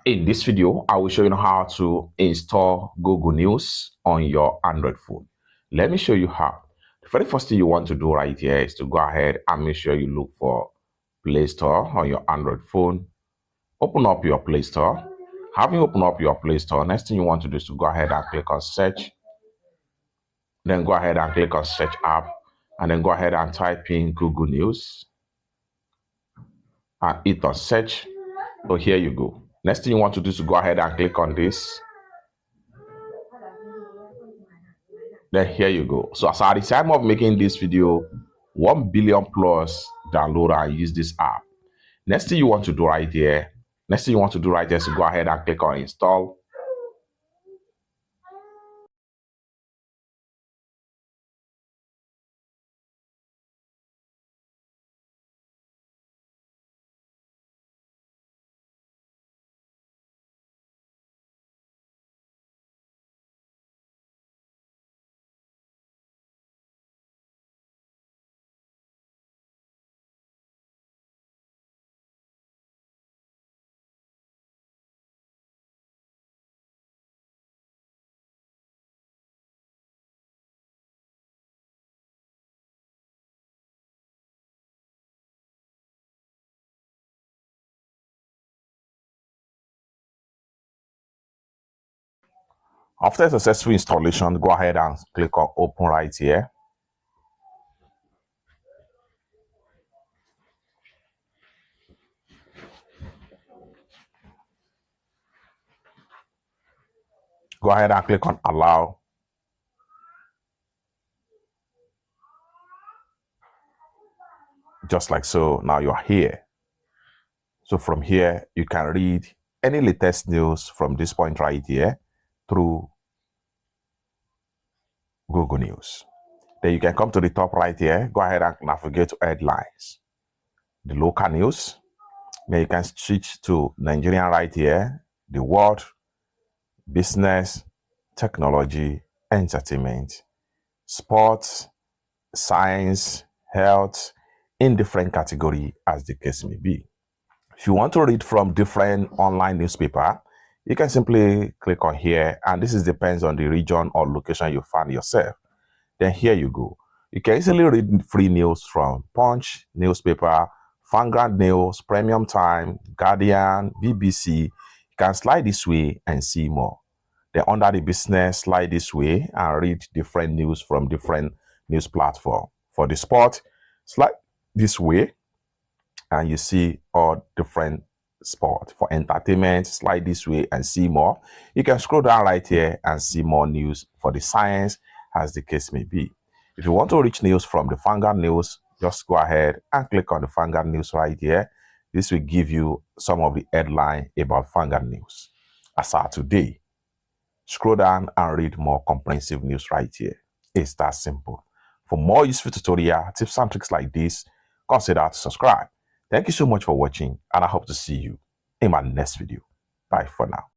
In this video, I will show you how to install Google News on your Android phone. Let me show you how. The very first thing you want to do right here is to go ahead and make sure you look for Play Store on your Android phone. Open up your Play Store. Having opened up your Play Store, next thing you want to do is to go ahead and click on Search. Then go ahead and click on Search App. And then go ahead and type in Google News. And hit on Search. So here you go. Next thing you want to do is to go ahead and click on this. Then here you go. So as at the time of making this video, 1 billion plus download and use this app. Next thing you want to do right here, is to go ahead and click on install. After successful installation, go ahead and click on open right here. Go ahead and click on allow. Just like so, now you are here. So from here, you can read any latest news from this point right here through Google News. Then you can come to the top right here, go ahead and navigate to headlines. The local news. Then you can switch to Nigerian right here, the world, business, technology, entertainment, sports, science, health, in different category as the case may be. If you want to read from different online newspaper, you can simply click on here, and this depends on the region or location you find yourself. Then here you go. You can easily read free news from Punch newspaper, Vanguard News, Premium Time, Guardian, BBC. You can slide this way and see more. Then under the business, slide this way and read different news from different news platform. For the sport, slide this way and you see all different sport. For entertainment, slide this way and see more. You can scroll down right here and see more news for the science, as the case may be. If you want to reach news from the Vanguard News, just go ahead and click on the Vanguard News right here. This will give you some of the headline about Vanguard News. As of today, scroll down and read more comprehensive news right here. It's that simple. For more useful tutorial, tips and tricks like this, consider to subscribe. Thank you so much for watching, and I hope to see you in my next video. Bye for now.